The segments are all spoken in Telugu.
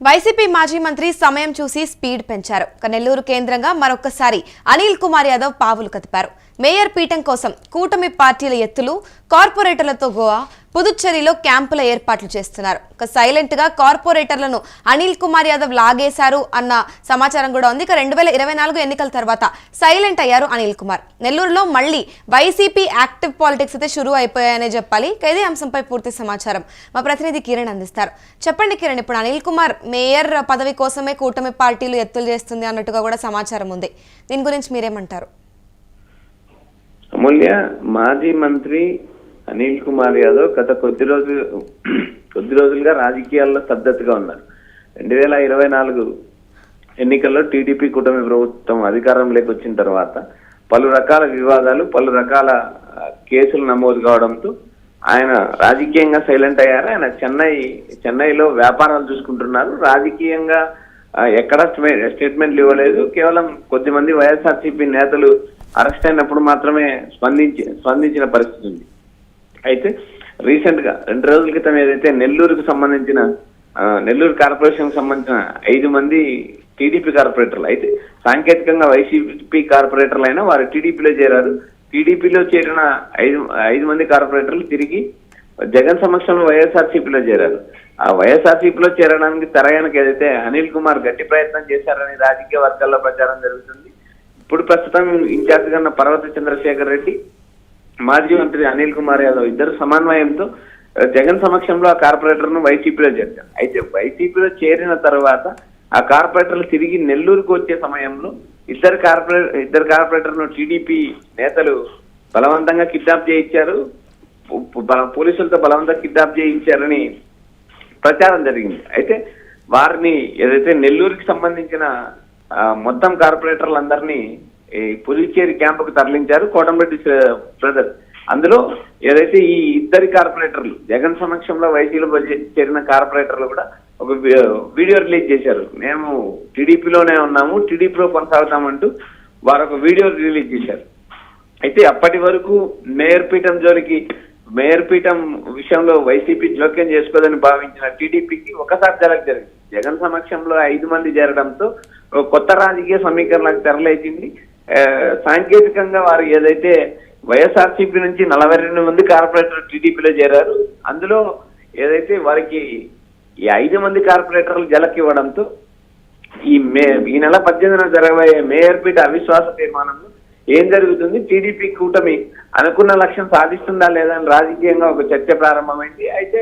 వైసీపీ మాజీ మంత్రి సమయం చూసి స్పీడ్ పెంచారు. నెల్లూరు కేంద్రంగా మరొకసారి అనిల్ కుమార్ యాదవ్ పావులు కదిపారు. మేయర్ పీఠం కోసం కూటమి పార్టీల ఎత్తులు, కార్పొరేటర్లతో గోవా, పుదుచ్చేరిలో క్యాంపుల ఏర్పాట్లు చేస్తున్నారు. సైలెంట్ గా కార్పొరేటర్లను అనిల్ కుమార్ యాదవ్ లాగేశారు అన్న సమాచారం కూడా ఉంది. 2024 ఎన్నికల తర్వాత సైలెంట్ అయ్యారు అనిల్ కుమార్. నెల్లూరులో మళ్లీ వైసీపీ యాక్టివ్ పాలిటిక్స్ అయితే షురూ అయిపోయాయనే చెప్పాలి. ఇదే అంశంపై పూర్తి సమాచారం మా ప్రతినిధి కిరణ్ అందిస్తారు. చెప్పండి కిరణ్, ఇప్పుడు అనిల్ కుమార్ మేయర్ పదవి కోసమే కూటమి పార్టీలు ఎత్తులు చేస్తుంది అన్నట్టుగా కూడా సమాచారం ఉంది. దీని గురించి మీరేమంటారు? అమూల్య, మాజీ మంత్రి అనిల్ కుమార్ యాదవ్ గత కొద్ది రోజులుగా రాజకీయాల్లో స్తబ్దతగా ఉన్నారు. 2024 ఎన్నికల్లో టీడీపీ కూటమి ప్రభుత్వం అధికారంలోకి వచ్చిన తర్వాత పలు రకాల వివాదాలు, పలు రకాల కేసులు నమోదు కావడంతో ఆయన రాజకీయంగా సైలెంట్ అయ్యారు. ఆయన చెన్నైలో వ్యాపారాలు చూసుకుంటున్నారు. రాజకీయంగా ఎక్కడ స్టేట్మెంట్లు ఇవ్వలేదు. కేవలం కొద్దిమంది వైఎస్ఆర్సీపీ నేతలు అరెస్ట్ అయినప్పుడు మాత్రమే స్పందించిన పరిస్థితి ఉంది. అయితే రీసెంట్ గా 2 రోజుల క్రితం ఏదైతే నెల్లూరు కార్పొరేషన్ కు సంబంధించిన 5 మంది టీడీపీ కార్పొరేటర్లు, అయితే సాంకేతికంగా వైసీపీ కార్పొరేటర్లు అయినా వారు టీడీపీలో చేరారు. టీడీపీలో చేరిన 5 మంది కార్పొరేటర్లు తిరిగి జగన్ సమక్షంలో వైఎస్ఆర్సీపీలో చేరారు. ఆ వైఎస్ఆర్సీపీలో చేరడానికి తెరయడానికి ఏదైతే అనిల్ కుమార్ గట్టి ప్రయత్నం చేశారని రాజకీయ వర్గాల్లో ప్రచారం జరుగుతుంది. ఇప్పుడు ప్రస్తుతం ఇన్ఛార్జ్ గా ఉన్న పర్వత చంద్రశేఖర్ రెడ్డి, మాజీ మంత్రి అనిల్ కుమార్ యాదవ్ ఇద్దరు సమన్వయంతో జగన్ సమక్షంలో ఆ కార్పొరేటర్ను వైసీపీలో చేర్చారు. అయితే వైసీపీలో చేరిన తర్వాత ఆ కార్పొరేటర్లు తిరిగి నెల్లూరుకు వచ్చే సమయంలో ఇద్దరు కార్పొరేటర్ను టీడీపీ నేతలు బలవంతంగా కిడ్నాప్ చేయించారు, పోలీసులతో బలవంతంగా కిడ్నాప్ చేయించారని ప్రచారం జరిగింది. అయితే వారిని ఏదైతే నెల్లూరుకి సంబంధించిన మొత్తం కార్పొరేటర్లందరినీ పుదుచ్చేరి క్యాంపుకు తరలించారు కోటంరెడ్డి బ్రదర్స్. అందులో ఏదైతే ఈ ఇద్దరి కార్పొరేటర్లు జగన్ సమక్షంలో వైసీపీలో చేరిన కార్పొరేటర్లు కూడా ఒక వీడియో రిలీజ్ చేశారు. మేము టీడీపీలోనే ఉన్నాము, టీడీపీలో కొనసాగుతామంటూ వారు ఒక వీడియో రిలీజ్ చేశారు. అయితే అప్పటి వరకు మేయర్ పీఠం విషయంలో వైసీపీ జోక్యం చేసుకోదని భావించిన టీడీపీకి ఒకసారి జరిగింది. జగన్ సమక్షంలో 5 మంది చేరడంతో కొత్త రాజకీయ సమీకరణలకు తెరలేచింది. సాంకేతికంగా వారు ఏదైతే వైఎస్ఆర్సీపీ నుంచి 42 మంది కార్పొరేటర్ టీడీపీలో చేరారు. అందులో ఏదైతే వారికి ఈ 5 మంది కార్పొరేటర్లు జలకి ఇవ్వడంతో ఈ నెల 18న జరగబోయే మేయర్ పీఠ అవిశ్వాస తీర్మానంలో ఏం జరుగుతుంది, టీడీపీ కూటమి అనుకున్న లక్ష్యం సాధిస్తుందా లేదా అని రాజకీయంగా ఒక చర్చ ప్రారంభమైంది. అయితే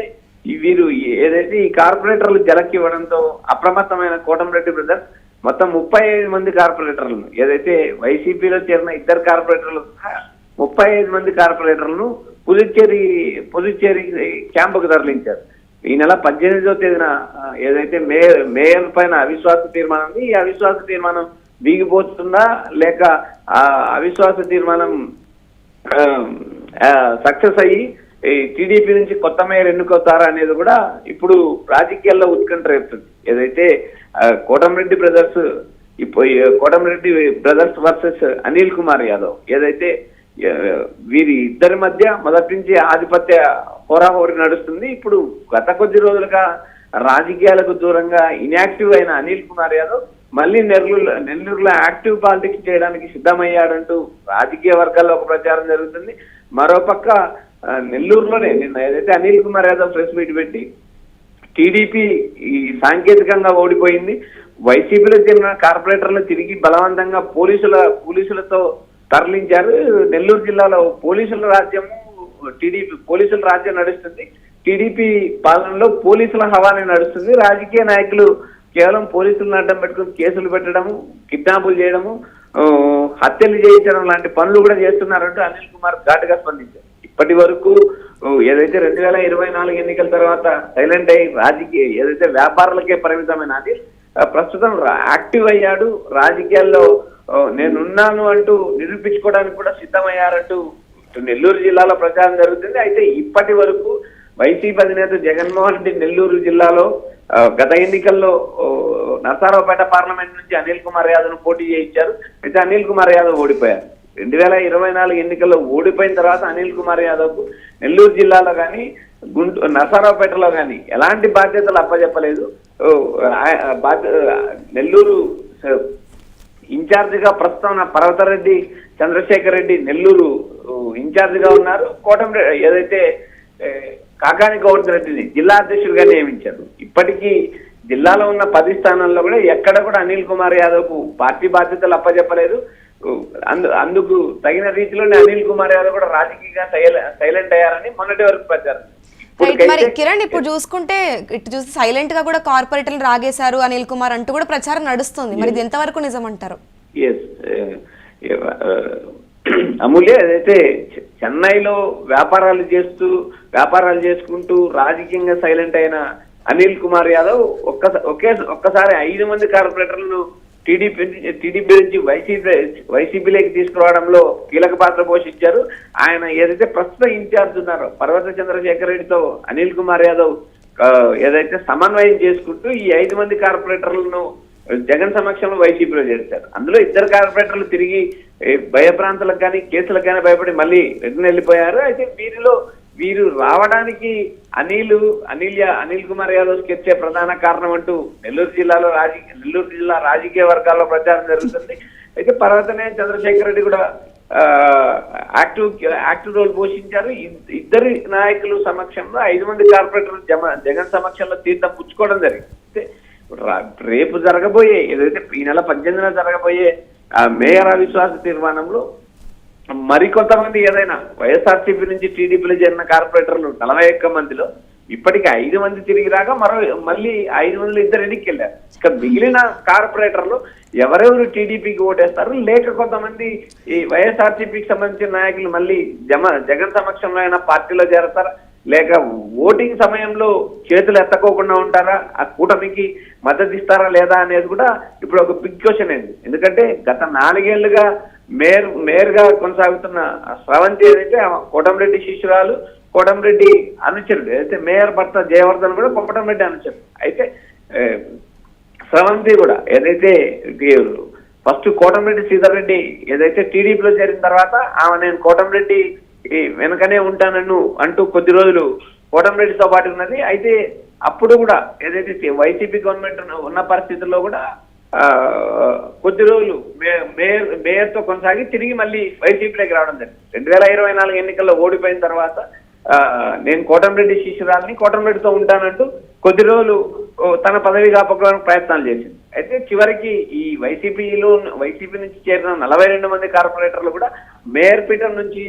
వీరు ఏదైతే ఈ కార్పొరేటర్లు జలకి ఇవ్వడంతో అప్రమత్తమైన కోటంరెడ్డి బ్రదర్స్ మొత్తం 35 మంది కార్పొరేటర్లను, ఏదైతే వైసీపీలో చేరిన ఇద్దరు కార్పొరేటర్లు 35 మంది కార్పొరేటర్లను పుదుచ్చేరి క్యాంపుకు తరలించారు. ఈ నెల 18వ తేదీన ఏదైతే మేయర్ పైన అవిశ్వాస తీర్మానం ఉంది. ఈ అవిశ్వాస తీర్మానం వీగిపోతుందా లేక ఆ అవిశ్వాస తీర్మానం సక్సెస్ అయ్యి టీడీపీ నుంచి కొత్త మేయర్ ఎన్నుకోతారా అనేది కూడా ఇప్పుడు రాజకీయాల్లో ఉత్కంఠ రేపుతుంది. ఏదైతే కోటంరెడ్డి బ్రదర్స్ వర్సెస్ అనిల్ కుమార్ యాదవ్, ఏదైతే వీరి ఇద్దరి మధ్య మొదటి నుంచి ఆధిపత్య హోరాహోరీ నడుస్తుంది. ఇప్పుడు గత కొద్ది రోజులుగా రాజకీయాలకు దూరంగా ఇన్యాక్టివ్ అయిన అనిల్ కుమార్ యాదవ్ మళ్ళీ నెల్లూరులో యాక్టివ్ పాలిటిక్స్ చేయడానికి సిద్ధమయ్యాడంటూ రాజకీయ వర్గాల్లో ఒక ప్రచారం జరుగుతుంది. మరోపక్క నెల్లూరులోనే నిన్న ఏదైతే అనిల్ కుమార్ యాదవ్ ప్రెస్ మీట్ పెట్టి టీడీపీ ఈ సాంకేతికంగా ఓడిపోయింది, వైసీపీలో చెందిన కార్పొరేటర్లు తిరిగి బలవంతంగా పోలీసులతో తరలించారు, నెల్లూరు జిల్లాలో పోలీసుల రాజ్యం నడుస్తుంది, టీడీపీ పాలనలో పోలీసుల హవానే నడుస్తుంది, రాజకీయ నాయకులు కేవలం పోలీసులను అడ్డం పెట్టుకుని కేసులు పెట్టడము, కిడ్నాపులు చేయడము, హత్యలు చేయించడం లాంటి పనులు కూడా చేస్తున్నారంటూ అనిల్ కుమార్ ఘాటుగా స్పందించారు. ఇప్పటి వరకు ఏదైతే 2024 ఎన్నికల తర్వాత సైలెంట్ అయ్యి ఏదైతే వ్యాపారాలకే పరిమితమైన అనిల్ ప్రస్తుతం యాక్టివ్ అయ్యాడు. రాజకీయాల్లో నేనున్నాను అంటూ నిరూపించుకోవడానికి కూడా సిద్ధమయ్యారంటూ నెల్లూరు జిల్లాలో ప్రచారం జరుగుతుంది. అయితే ఇప్పటి వరకు వైసీపీ అధినేత జగన్మోహన్ రెడ్డి నెల్లూరు జిల్లాలో గత ఎన్నికల్లో నరసరావుపేట పార్లమెంట్ నుంచి అనిల్ కుమార్ యాదవ్ పోటీ చేయించారు. అయితే అనిల్ కుమార్ యాదవ్ ఓడిపోయారు. 2024 ఎన్నికల్లో ఓడిపోయిన తర్వాత అనిల్ కుమార్ యాదవ్ కు నెల్లూరు జిల్లాలో కానీ నరసరావుపేటలో కానీ ఎలాంటి బాధ్యతలు అప్పచెప్పలేదు. నెల్లూరు ఇన్ఛార్జిగా ప్రస్తుతం పర్వతరెడ్డి చంద్రశేఖర్ రెడ్డి నెల్లూరు ఇన్ఛార్జిగా ఉన్నారు. కోటమిరెడ్డి ఏదైతే కాకాని గౌతమ్ రెడ్డిని జిల్లా అధ్యక్షుడిగా నియమించారు. ఇప్పటికీ జిల్లాలో ఉన్న 10 స్థానాల్లో కూడా ఎక్కడ కూడా అనిల్ కుమార్ యాదవ్ కు పార్టీ బాధ్యతలు అప్పచెప్పలేదు. అందుకు తగిన రీతిలోనే అనిల్ కుమార్ యాదవ్ కూడా రాజకీయంగా సైలెంట్ అయ్యారని మొన్నటి వరకు ప్రచారం. మరి కిరణ్, ఇప్పుడు చూసుకుంటే ఇటు చూసి సైలెంట్ గా కూడా కార్పొరేటర్లు రాగేశారు అనిల్ కుమార్ అంటూ కూడా ప్రచారం నడుస్తుంది. మరి ఇది ఎంతవరకు నిజం అంటారు? అమూల్య, ఏదైతే చెన్నైలో వ్యాపారాలు చేసుకుంటూ రాజకీయంగా సైలెంట్ అయిన అనిల్ కుమార్ యాదవ్ ఒక్కసారి 5 మంది కార్పొరేటర్లను టీడీపీ నుంచి వైసీపీలోకి తీసుకురావడంలో కీలక పాత్ర పోషించారు. ఆయన ఏదైతే ప్రస్తుత ఇన్ఛార్జ్ ఉన్నారో పర్వత చంద్రశేఖర్ రెడ్డితో అనిల్ కుమార్ యాదవ్ ఏదైతే సమన్వయం చేసుకుంటూ ఈ 5 మంది కార్పొరేటర్లను జగన్ సమక్షంలో వైసీపీలో చేర్చారు. అందులో 2 కార్పొరేటర్లు తిరిగి భయప్రాంతాలకు కానీ కేసులకు కానీ భయపడి మళ్ళీ రిటర్న్ వెళ్ళిపోయారు. అయితే వీరు రావడానికి అనిల్ కుమార్ యాదవ్ స్కెచ్చే ప్రధాన కారణం అంటూ నెల్లూరు జిల్లా రాజకీయ వర్గాల్లో ప్రచారం జరుగుతుంది. అయితే పర్వతనే చంద్రశేఖర్ రెడ్డి కూడా యాక్టివ్ రోల్ పోషించారు. ఇద్దరు నాయకులు సమక్షంలో 5 మంది కార్పొరేటర్లు జగన్ సమక్షంలో తీర్థం పుచ్చుకోవడం జరిగింది. రేపు జరగబోయే ఏదైతే ఈ నెల 18న జరగబోయే మేయర్ అవిశ్వాస తీర్మానంలో మరికొంతమంది ఏదైనా వైఎస్ఆర్సీపీ నుంచి టీడీపీలో చేరిన కార్పొరేటర్లు 41 మందిలో ఇప్పటికి 5 మంది తిరిగి రాగా మళ్ళీ 5 మందిలో 2 ఎన్నికకి వెళ్ళారు. ఇక మిగిలిన కార్పొరేటర్లు ఎవరెవరు టీడీపీకి ఓటేస్తారు, లేక కొంతమంది ఈ వైఎస్ఆర్సీపీకి సంబంధించిన నాయకులు మళ్ళీ జగన్ సమక్షంలో అయినా పార్టీలో చేరతారా, లేక ఓటింగ్ సమయంలో చేతులు ఎత్తకోకుండా ఉంటారా, ఆ కూటమికి మద్దతు ఇస్తారా లేదా అనేది కూడా ఇప్పుడు ఒక బిగ్ క్వశ్చన్ అయింది. ఎందుకంటే గత 4 ఏళ్లుగా మేయర్ గా కొనసాగుతున్న స్రవంతి ఏదైతే కోటమిరెడ్డి శిష్యురాలు, కోటమిరెడ్డి అనుచరుడు, ఏదైతే మేయర్ భర్త జయవర్ధన్ కూడా కోటమిరెడ్డి అనుచరుడు. అయితే స్రవంతి కూడా ఏదైతే ఫస్ట్ కోటమిరెడ్డి శ్రీధర్ రెడ్డి ఏదైతే టీడీపీలో చేరిన తర్వాత నేను కోటమిరెడ్డి వెనకనే ఉంటానన్ను అంటూ కొద్ది రోజులు కోటమిరెడ్డితో పాటు ఉన్నది. అయితే అప్పుడు కూడా ఏదైతే వైసీపీ గవర్నమెంట్ ఉన్న పరిస్థితుల్లో కూడా కొద్ది రోజులు మేయర్తో కొనసాగి తిరిగి మళ్ళీ వైసీపీలోకి రావడం జరిగింది. 2024 ఎన్నికల్లో ఓడిపోయిన తర్వాత నేను కోటమిరెడ్డి శిష్యురాలని కోటమిరెడ్డితో ఉంటానంటూ కొద్ది రోజులు తన పదవి కాపాడుకోవడానికి ప్రయత్నాలు చేసింది. అయితే చివరికి ఈ వైసీపీ నుంచి చేరిన 42 మంది కార్పొరేటర్లు కూడా మేయర్ పీఠం నుంచి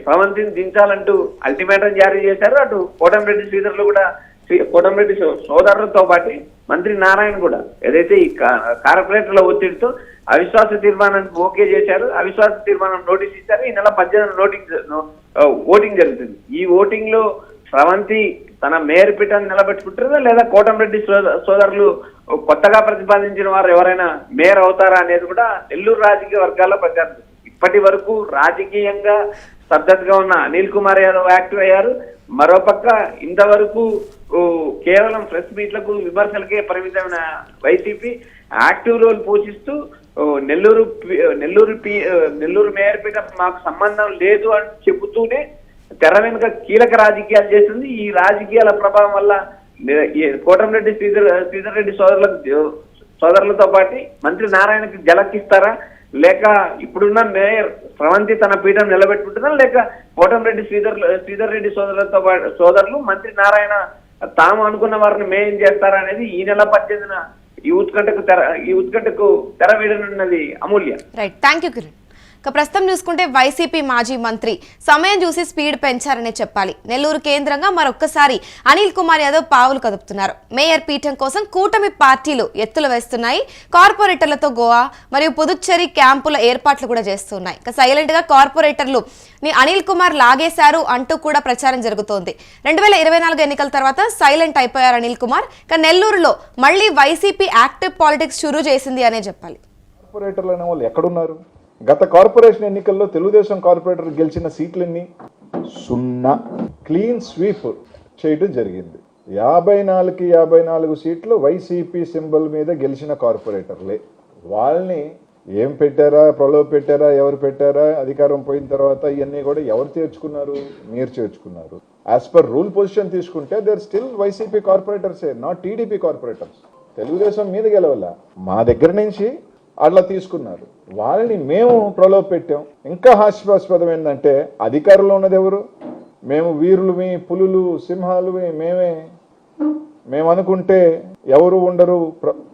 స్రవంతిని దించాలంటూ అల్టిమేటం జారీ చేశారు. అటు కోటమిరెడ్డి శ్రీధర్లు కూడా కోటమిరెడ్డి సోదరులతో పాటు మంత్రి నారాయణ కూడా ఏదైతే ఈ కార్పొరేటర్ల ఒత్తిడితో అవిశ్వాస తీర్మానానికి ఓకే చేశారు. అవిశ్వాస తీర్మానం నోటీస్ ఇచ్చారు. ఈ నెల 18 ఓటింగ్ జరుగుతుంది. ఈ ఓటింగ్ లో స్రవంతి తన మేయర్ పీఠాన్ని నిలబెట్టుకుంటారా, లేదా కోటమిరెడ్డి సోదరులు కొత్తగా ప్రతిపాదించిన వారు ఎవరైనా మేయర్ అవుతారా అనేది కూడా నెల్లూరు రాజకీయ వర్గాల్లో ప్రచారం. ఇప్పటి వరకు రాజకీయంగా స్తబ్దతగా ఉన్న అనిల్ కుమార్ యాదవ్ యాక్టివ్ అయ్యారు. మరోపక్క ఇంతవరకు కేవలం ప్రెస్ మీట్లకు విమర్శలకే పరిమితమైన వైసీపీ యాక్టివ్ రోల్ పోషిస్తూ నెల్లూరు మేయర్ పీఠం మాకు సంబంధం లేదు అని చెబుతూనే తెర వెనుక కీలక రాజకీయాలు చేస్తుంది. ఈ రాజకీయాల ప్రభావం వల్ల కోటమిరెడ్డి శ్రీధర్ రెడ్డి సోదరులతో పాటు మంత్రి నారాయణకి జలకిస్తారా, లేక ఇప్పుడున్న మేయర్ స్రవంతి తన పీఠం నిలబెట్టుకుంటుందా, లేక కోటమిరెడ్డి శ్రీధర్ రెడ్డి సోదరులు మంత్రి నారాయణ తాము అనుకున్న వారిని మేయం చేస్తారా అనేది ఈ నెల 18న ఈ ఉత్కంఠకు తెర వేయనున్నది Amulya. Right, thank you Kiran. ఇక ప్రస్తుతం చూసుకుంటే వైసీపీ మాజీ మంత్రి సమయం చూసి స్పీడ్ పెంచారనే చెప్పాలి. నెల్లూరు కేంద్రంగా మరొక్కసారి అనిల్ కుమార్ యాదవ్ పావులు కదుపుతున్నారు. మేయర్ పీఠం కోసం కూటమి పార్టీలు ఎత్తులు వేస్తున్నాయి. కార్పొరేటర్లతో గోవా మరియు పుదుచ్చేరి క్యాంపుల ఏర్పాట్లు కూడా చేస్తున్నాయి. ఇక సైలెంట్ గా కార్పొరేటర్లు అనిల్ కుమార్ లాగేశారు అంటూ కూడా ప్రచారం జరుగుతోంది. 2024 ఎన్నికల తర్వాత సైలెంట్ అయిపోయారు అనిల్ కుమార్. ఇక నెల్లూరులో మళ్ళీ వైసీపీ యాక్టివ్ పాలిటిక్స్ షురూ చేసింది అనే చెప్పాలి. కార్పొరేటర్లు అనే వాళ్ళు ఎక్కడున్నారు? గత కార్పొరేషన్ ఎన్నికల్లో తెలుగుదేశం కార్పొరేటర్ గెలిచిన సీట్లన్నీ 0. క్లీన్ స్వీప్ చేయడం జరిగింది. 54 సీట్లు వైసీపీ సింబల్ మీద గెలిచిన కార్పొరేటర్లే. వాళ్ళని ఏం పెట్టారా, ప్రలోభ పెట్టారా, ఎవరు పెట్టారా, అధికారం పోయిన తర్వాత ఇవన్నీ కూడా ఎవరు చేర్చుకున్నారు? మీరు చేర్చుకున్నారు. యాజ్ పర్ రూల్ పొజిషన్ తీసుకుంటే దేర్ స్టిల్ వైసీపీ కార్పొరేటర్సే, నాట్ టీడీపీ కార్పొరేటర్స్. తెలుగుదేశం మీద గెలవల, మా దగ్గర నుంచి అట్లా తీసుకున్నారు. వాళ్ళని మేము ప్రలోభ పెట్టాం. ఇంకా హాస్యాస్పదం ఏంటంటే అధికారంలో ఉన్నది ఎవరు? మేము వీరులు, మీ పులులు, సింహాలు, మేము అనుకుంటే ఎవరు ఉండరు.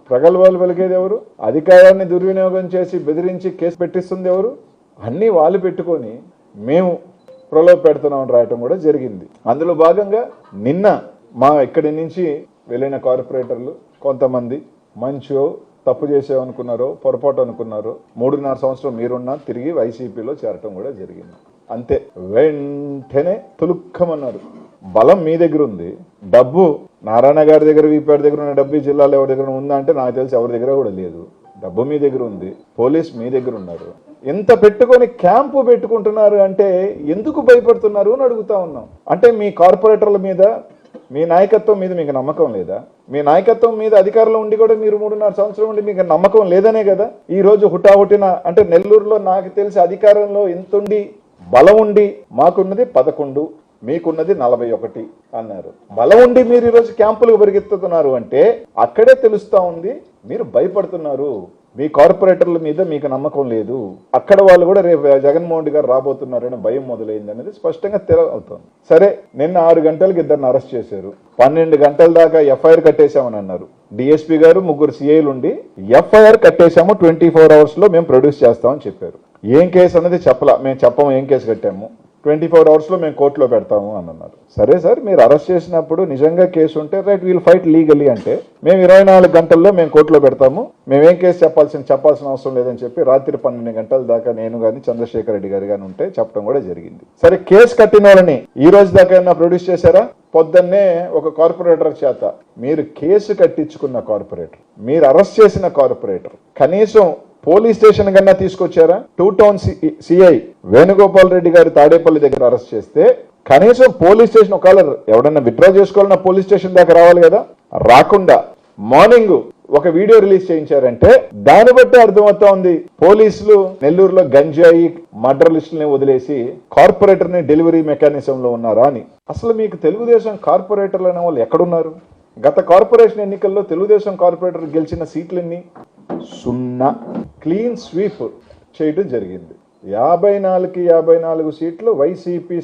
ప్రగల్భాలు పలికేది ఎవరు? అధికారాన్ని దుర్వినియోగం చేసి బెదిరించి కేసు పెట్టిస్తుంది ఎవరు? అన్నీ వాళ్ళు పెట్టుకొని మేము ప్రలోభ పెడుతున్నామని రాయటం కూడా జరిగింది. అందులో భాగంగా నిన్న మా ఇక్కడి నుంచి వెళ్ళిన కార్పొరేటర్లు కొంతమంది మంచో తప్పు చేసామనుకున్నారో, పొరపాటు అనుకున్నారో, 3.5 సంవత్సరం మీరున్నా తిరిగి వైసీపీలో చేరటం కూడా జరిగింది. అంతే, వెంటనే తులుక్కమన్నారు. బలం మీ దగ్గర ఉంది, డబ్బు నారాయణ గారి దగ్గర, వీపీఆర్ దగ్గర ఉన్న డబ్బు జిల్లాలో ఎవరి దగ్గర ఉందా అంటే నాకు తెలిసి ఎవరి దగ్గర కూడా లేదు. డబ్బు మీ దగ్గర ఉంది, పోలీస్ మీ దగ్గర ఉన్నారు. ఇంత పెట్టుకొని క్యాంపు పెట్టుకుంటున్నారు అంటే ఎందుకు భయపడుతున్నారు అని అడుగుతా ఉన్నాం. అంటే మీ కార్పొరేటర్ల మీద, మీ నాయకత్వం మీద మీకు నమ్మకం లేదా? మీ నాయకత్వం మీద అధికారంలో ఉండి కూడా మీరు 3.5 సంవత్సరం ఉండి మీకు నమ్మకం లేదనే కదా ఈ రోజు హుటాహుటిన, అంటే నెల్లూరులో నాకు తెలిసి అధికారంలో ఎంతుండి బలం ఉండి మాకున్నది 11, మీకున్నది 41 అన్నారు. బలం ఉండి మీరు ఈరోజు క్యాంపులకు పరిగెత్తుతున్నారు అంటే అక్కడే తెలుస్తా ఉంది మీరు భయపడుతున్నారు. మీ కార్పొరేటర్ల మీద మీకు నమ్మకం లేదు. అక్కడ వాళ్ళు కూడా రేపు జగన్మోహన్ రెడ్డి గారు రాబోతున్నారని భయం మొదలైంది అనేది స్పష్టంగా అవుతుంది. సరే, నిన్న 6 గంటలకు ఇద్దరిని అరెస్ట్ చేశారు. 12 గంటల దాకా ఎఫ్ఐఆర్ కట్టేశామని అన్నారు. డిఎస్పీ గారు, 3 సిఐలు ఉండి ఎఫ్ఐఆర్ కట్టేశాము, 24 hours లో మేము ప్రొడ్యూస్ చేస్తామని చెప్పారు. ఏం కేసు అనేది చెప్పలా. మేము చెప్పము ఏం కేసు కట్టాము, 24 hours లో మేము కోర్టులో పెడతాము అని అన్నారు. సరే సార్, మీరు అరెస్ట్ చేసినప్పుడు నిజంగా కేసు ఉంటే రైట్, వీల్ ఫైట్ లీగలీ అంటే మేము 24 గంటల్లో మేము కోర్టులో పెడతాము, మేమేం కేసు చెప్పాల్సిన అవసరం లేదని చెప్పి రాత్రి 12 గంటల దాకా నేను కానీ చంద్రశేఖర్ రెడ్డి గారు కానీ ఉంటే చెప్పడం కూడా జరిగింది. సరే, కేసు కట్టిన వాళ్ళని ఈ రోజు దాకా ఏమన్నా ప్రొడ్యూస్ చేశారా? పొద్దున్నే ఒక కార్పొరేటర్ చేత, మీరు కేసు కట్టించుకున్న కార్పొరేటర్, మీరు అరెస్ట్ చేసిన కార్పొరేటర్ కనీసం పోలీస్ స్టేషన్ కన్నా తీసుకొచ్చారా? 2 టౌన్ సిఐ వేణుగోపాల్ రెడ్డి గారు తాడేపల్లి దగ్గర అరెస్ట్ చేస్తే కనీసం పోలీస్ స్టేషన్, ఒకవేళ ఎవడన్నా విత్డ్రా చేసుకోవాలన్నా పోలీస్ స్టేషన్ దాకా రావాలి కదా. రాకుండా మార్నింగ్ ఒక వీడియో రిలీజ్ చేయించారంటే దాన్ని బట్టి అర్థమవుతా ఉంది పోలీసులు నెల్లూరులో గంజాయి మర్డర్ లిస్టులని వదిలేసి కార్పొరేటర్ ని డెలివరీ మెకానిజం లో ఉన్నారా అని. అసలు మీకు తెలుగుదేశం కార్పొరేటర్లు అనే వాళ్ళు ఎక్కడున్నారు? గత కార్పొరేషన్ ఎన్నికల్లో తెలుగుదేశం కార్పొరేటర్ గెలిచిన సీట్లన్నీ 0. క్లీన్ స్వీప్ చేయడం జరిగింది. 54కి 54 సీట్లు వైసీపీ